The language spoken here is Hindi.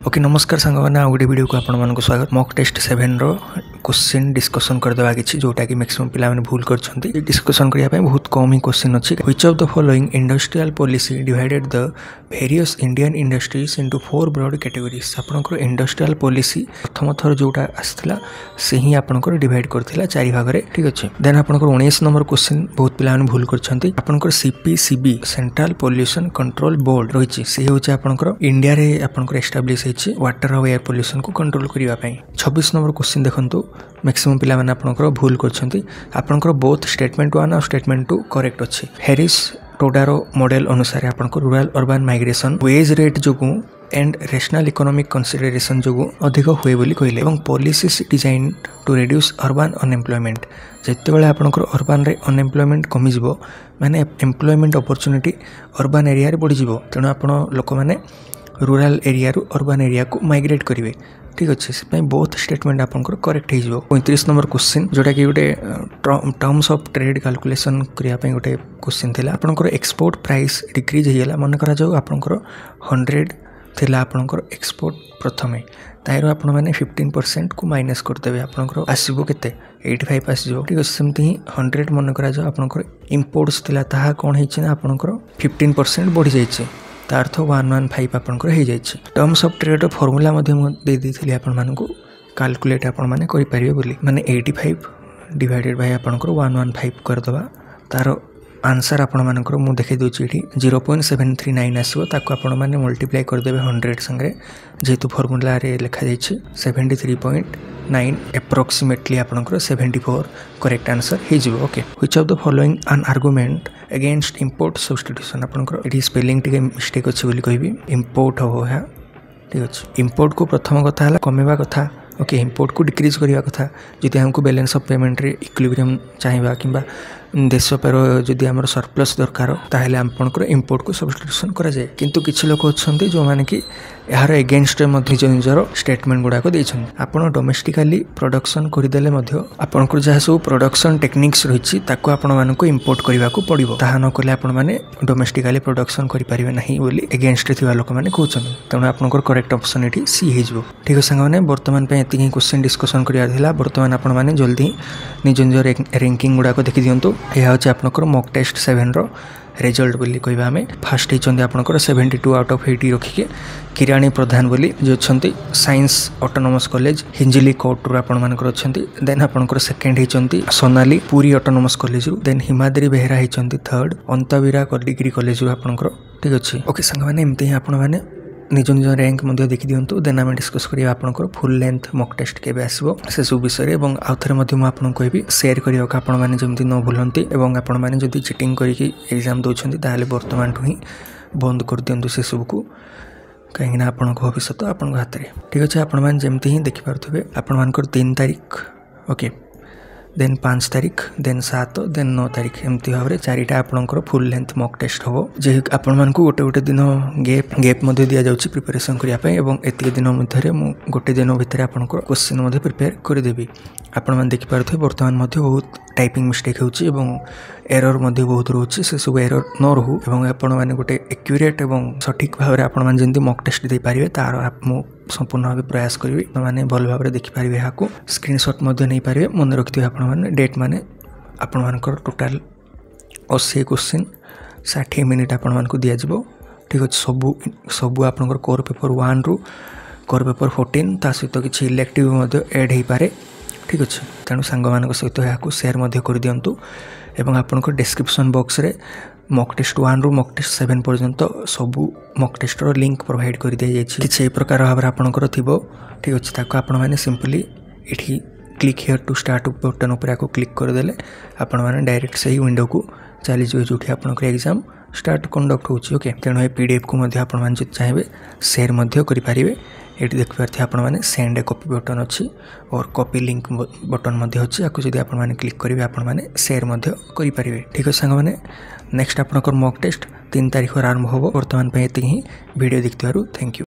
ओके नमस्कार सांगने आ गोटे वीडियो को आपको स्वागत। मॉक टेस्ट 7 रो क्वेश्चन डिस्कशन करदेवा कि जोटा कि मैक्सिमम पिला माने भूल करछंती। डिस्कशन करिया पे बहुत कम ही क्वेश्चन अछि। Which of the following industrial policy divided the various Indian industries into 4 broad categories. आपनकर इंडस्ट्रियल पॉलिसी प्रथम थर जोटा आस्थिला से ही आपनकर डिवाइड करथिला 4 भाग रे, ठीक अछि। देन आपनकर 19 नंबर क्वेश्चन बहुत पिला माने भूल करछंती। आपनकर CPCB central pollution control board रहिछि, से होछि आपनकर इंडिया रे आपनकर एस्टैब्लिश वाटर और एयर पोल्यूशन को कंट्रोल करने। 26 नंबर क्वेश्चन देखो मैक्सिमम पिला माने आपनकर भूल करछंती। आपनकर बोथ स्टेटमेंट 1 और स्टेटमेंट 2 करेक्ट अछि। हैरिस टोडारो मॉडल अनुसार आपनकर rural urban migration wage rate जोगु एंड रेशनल इकोनॉमिक कंसीडरेशन जोगु अधिक हुए बोली कहले एवं policies design to reduce urban unemployment. जिते बड़े आपनकर अर्बन रे अनएम्प्लॉयमेंट कमी जिवो माने एम्प्लॉयमेंट अपॉर्चुनिटी अर्बन एरिया रे बढ़ी जिवो, तेणु आपण लोक माने रूरल एरिया रु अर्बन एरिया को माइग्रेट करेंगे, ठीक अच्छे से बोथ स्टेटमेंट आपंकर करेक्ट हो। 35 नंबर क्वेश्चन जोटा कि गोटे टर्म्स ऑफ ट्रेड कैलकुलेशन करने गोटे क्वेश्चन थिला। आपंकर एक्सपोर्ट प्राइस डिक्रीज होगा मन करा जाऊ आपंकर 100 थिला आपंकर एक्सपोर्ट प्रथमे तार आपण मैंने 15% को माइनस करदेवे आपंकर आसो के 85 आसो, ठीक अच्छे सेमती ही 100 मन करा जाऊ आपंकर इम्पोर्ट्स थिला ताहा कौन होइछि ना आपंकर 15% बढ़ी जाइए, तार अर्थ 115 आपंकर हो जाइए। टर्म्स ऑफ ट्रेड फॉर्मूला दे दी आपण मानक कैलकुलेट आपण माने करि परिबे बोली माने 85 डिवाइडेड बाय आपंकर 115 करदबा तार आंसर आपण मानकर मु देखै दोछि एठी 0.739 आसो। ताको आपण माने मल्टीप्लाई करदेबे 100 संगे जेतु फॉर्मूला रे लिखा जाइछि 73.9 एप्रोक्सीमेटली आपंकर 74 करेक्ट आंसर हे जिवो। Okay which of the following an argument against import substitution आपंकर एठी स्पेलिंग टिके मिस्टेक अछि बोली कहबी इंपोर्ट हो है, ठीक अछि। इंपोर्ट को प्रथम कथा हला कमेबा कथा, ओके इंपोर्ट को डिक्रीज करिया कथा जदि हमको बैलेंस ऑफ पेमेंट रे इक्विलिब्रियम चाहिबा किंबा देश पर जदि हमर सरप्लस दरकार ताहेले आपनकर इंपोर्ट को सब्स्टिट्यूशन करा जाय। किंतु किछि लोक अछंती जो माने कि यार एगेंस्ट मध्ये निजर स्टेटमेंट गुडा को दैछन। आपण डोमेस्टिकली प्रोडक्शन करिदेले मध्ये आपनकर जहा सब प्रोडक्शन टेक्निक्स रहिछि ताको आपण मानको इंपोर्ट करिवा को पड़िबो, ताहा न कले आपण माने डोमेस्टिकली प्रोडक्शन करि परिबे नाही बोली एगेंस्ट थिबा लोक माने कहउछन। तेणु आपनकर करेक्ट ऑप्शन एठी सी हे जिवो, ठीक है संग माने वर्तमान पे एतिकी क्वेश्चन डिस्कशन करिया थिला। वर्तमान आपण माने जल्दी निज निज रैंकिंग गुडा को देखि दियंतु। यह होछि आपनकर मॉक टेस्ट 7 रो रिजल्ट बोली कहबा हमें फास्ट होचंदी आपनकर 72 आउट ऑफ 80 रखिके किराणी प्रधान बोली जो छंती science autonomous college Hinjilicut रो आपण मानकर अछंती। देन आपनकर सेकंड होचंती सोनाली पुरी ऑटोनोमस कॉलेज रो, देन हिमाद्री बेहरा होचंती थर्ड अंतवीरा डिग्री कॉलेज रो आपनकर, ठीक अछि। ओके संग माने एमते ही आपण माने निज निज रैंक मध्य देखि दियंतु। देन आम डिस्कस करिया आपनकर फुल लेंथ मॉक टेस्ट केबे आसीबो से सब विषय एवं आउथरे मध्य मु आपन कहबी शेयर करियो का आपण माने जेमति न भूलंती एवं आपण माने जदि चीटिंग करिकि एग्जाम दोछंती ताले वर्तमान ठु ही बंद कर दियंतु से सब को, कहीं ना आपण भविष्य आपण हाथ में, ठीक अच्छे। आपण माने जेमति ही देखि पारथबे आपण मानकर 3 तारीख, ओके देन 5 तारीख, देन 7, देन 9 तारीख एमती भाव में 4टा आपंकर फुल लेंथ मॉक टेस्ट हम जे आपण मानकु गोटे गोटे दिन गैप मध्य दिया जाउछि प्रिपरेशन करिया पे एवं एतिक दिन मध्य मु गोटे दिन भितर आपंकर क्वेश्चन मध्य प्रिपेयर कर देबी। आपण माने देखि पारथबे वर्तमान मध्य बहुत टाइपिंग मिस्टेक होउछि एवं एरर मध्य बहुत रोचे, से सब एरर न रहू एवं आपण माने गोटे एक्यूरेट एवं सठिक भाव में आपण माने जेंति मॉक टेस्ट दे पारिबे तार मु संपूर्ण भाव प्रयास करी मैंने भल भाव में देखिपारे यहाँ स्क्रीनशॉट नहीं पारे मन रखिए आपण मैंने डेट माने आपण मानकर टोटाल 80 क्वेश्चन 60 मिनिट आपण मानक दिज्व, ठीक अच्छे। सबू आपंकर कोर पेपर 1 रु कोर पेपर 14 ता सहित किसी इलेक्टिव एड हो पारे, ठीक अच्छे। तेणु सांग मान सहित यहाँ शेयर कर दिंतु एवं आपंकर डिस्क्रिप्शन बॉक्स रे मॉक टेस्ट 1 रु मॉक टेस्ट 7 पर्यंत सबू मॉक टेस्ट रो लिंक प्रोवाइड कर दिया जायछि। किछि प्रकार भाव आपनकर थिबो, ठीक अच्छे। ताको आपण माने सिंपली एठी click here to start button ऊपर को क्लिक कर देले आपण माने डायरेक्ट सही विंडो को चली जो जोठी आपनकर एग्जाम स्टार्ट कंडक्ट होछि, ओके। तेणु ए पीडीएफ को मध्य आपण माने चाहेबे शेयर मध्य करि पारिबे। एटी देख पारथि आपण माने सेंड ए कॉपी बटन अछि और कॉपी लिंक बटन मध्य अछि, आको जदि आपण माने क्लिक करिवे आपण माने शेयर मध्य करि पारिबे, ठीक है संग माने। नेक्स्ट आपनकर मॉक टेस्ट 3 तारिख आरंभ होबो। वर्तमान पे एति ही वीडियो देखिथारु थैंक यू।